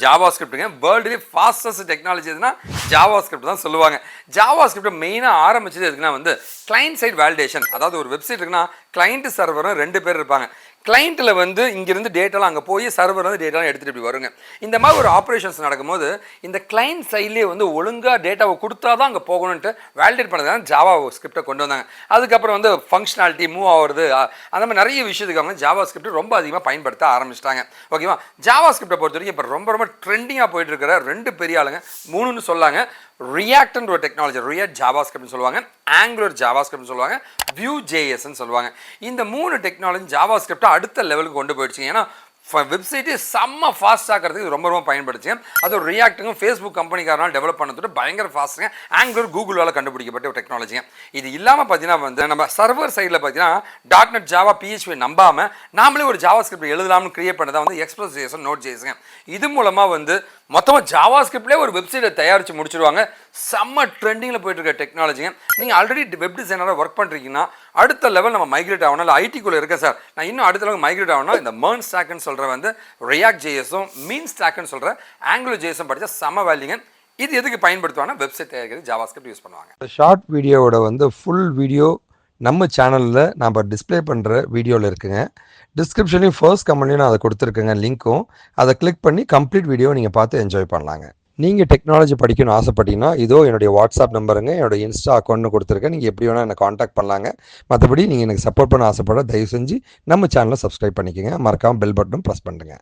ஜாவாஸ்கிரிப்ட்டுங்க வேர்ல்டுலேயே fastest technology எதுனா JavaScript தான் சொல்லுவாங்க. ஜாவாஸ்கிரிப்ட் மெயினாக ஆரம்பிச்சது எதுக்குன்னா வந்து கிளைண்ட் சைட் வேலிடேஷன். அதாவது ஒரு வெப்சைட் இருக்குன்னா கிளைண்ட் சர்வரும் 2 பேர் இருப்பாங்க. கிளைண்ட்டில் வந்து இங்கேருந்து டேட்டாலாம் அங்கே போய் சர்வர் வந்து டேட்டாலாம் எடுத்துகிட்டு இப்படி வருங்க. இந்த மாதிரி ஒரு ஆப்ரேஷன்ஸ் நடக்கும்போது இந்த கிளைண்ட் சைட்லேயே வந்து ஒழுங்காக டேட்டாவை கொடுத்தா தான் அங்கே போகணுன்ட்டு வேலிடேட் பண்ணது தான் ஜாவா ஸ்கிரிப்டை கொண்டு வந்தாங்க. அதுக்கப்புறம் வந்து ஃபங்க்ஷனாலிட்டி மூவ் ஆகுறது அந்த மாதிரி நிறைய விஷயத்துக்கு அவங்க ஜாவா ஸ்கிரிப்ட் ரொம்ப அதிகமாக பயன்படுத்த ஆரம்பிச்சிட்டாங்க. ஓகேவா? ஜாவா ஸ்கிரிப்டை பொறுத்த வரைக்கும் இப்போ ரொம்ப ட்ரெண்டிங்காக போயிட்டு இருக்கிற 2 பெரிய ஆளுங்க 3ன்னு சொல்லாங்க. ரியாக்ட்ன்ற ஒரு டெக்னாலஜி, ரியாக்ட் ஜாவாஸ்கிரிப்ட்னு சொல்லுவாங்க, ஆங்குலர் ஜாவாஸ்கிரிப்ட்னு சொல்லுவாங்க, வியூ ஜேஎஸ்ன்னு சொல்லுவாங்க. இந்த 3 டெக்னாலஜி ஜாவாஸ்கிரிப்டை அடுத்த லெவலுக்கு கொண்டு போயிடுச்சு. ஏன்னா வெப்சைட்டே செம்ம ஃபாஸ்ட் ஆக்கிறதுக்கு ரொம்ப பயன்படுச்சு. அது ஒரு ரியாக்ட்டுங்க ஃபேஸ்புக் கம்பெனிக்காரனால் டெவலப் பண்ணதுட்டு பயங்கர ஃபாஸ்ட்டுங்க. ஆங்குலர் கூகுளால் கண்டுபிடிக்கப்பட்ட ஒரு டெக்னாலஜிங்க. இது இல்லாமல் பார்த்தீங்கன்னா வந்து நம்ம சர்வர் சைடில் பார்த்தீங்கன்னா .NET ஜாவா PHP நம்பாமல் நாமளே ஒரு ஜாவாஸ்கிரிப்ட் எழுதலாம்னு கிரியேட் பண்ணதான் வந்து எக்ஸ்பிரஸ் ஜேஎஸ் நோட் ஜேஎஸ்ங்க. இது மூலமாக வந்து மொத்தமாக ஜாவாஸ்கிரிப்ட்லேயே ஒரு வெப்சைட்டை தயாரித்து முடிச்சிடுவாங்க. செம்ம ட்ரெண்டிங்கில் போயிட்டு இருக்க டெக்னாலஜிங்க. நீங்கள் ஆல்ரெடி வெப் டிசைனராக ஒர்க் பண்ணுறீங்கன்னா அடுத்த லெவல் நம்ம மைக்ரேட் ஆகணும். இல்லை ஐடிக்குள்ளே இருக்க சார் நான் இன்னும் அடுத்த லெவல் மைக்ரேட் ஆகணும், இந்த MERN ஸ்டாக்னு சொல்கிற வந்து ரியாக்ட் ஜேஎஸும் மீன் ஸ்டாக்னு சொல்கிற ஆங்குலர் ஜேஎஸும் படித்தா செம்ம வேல்யூங்க. இது எதுக்கு பயன்படுத்துவாங்கன்னா வெப்சைட் தயாரிக்கிறது ஜாவாஸ்கிரிப்ட் யூஸ் பண்ணுவாங்க. ஷார்ட் வீடியோவோட வந்து ஃபுல் வீடியோ நம்ம சேனலில் நம்ம டிஸ்பிளே பண்ணுற வீடியோவில் இருக்குங்க. டிஸ்கிரிப்ஷன்லையும் ஃபர்ஸ்ட் கமெண்ட்லையும் நான் அதை கொடுத்துருக்கேங்க லிங்க்கும். அதை கிளிக் பண்ணி கம்ப்ளீட் வீடியோ நீங்கள் பார்த்து என்ஜாய் பண்ணலாங்க. நீங்கள் டெக்னாலஜி படிக்கணும்னு ஆசைப்பட்டீங்கன்னா இதோ என்னுடைய வாட்ஸ்அப் நம்பருங்க, என்னோடய இன்ஸ்டா அக்கௌண்ட்னு கொடுத்துருக்கேன். நீங்கள் எப்படி வேணால் என்னை காண்டாக்ட் பண்ணலாங்க. மற்றபடி நீங்கள் எனக்கு சப்போர்ட் பண்ண ஆசைப்பட தயவு செஞ்சு நம்ம சேனலை சப்ஸ்கிரைப் பண்ணிக்கோங்க. மறக்காமல் பெல் பட்டனும் ப்ரெஸ் பண்ணுங்க.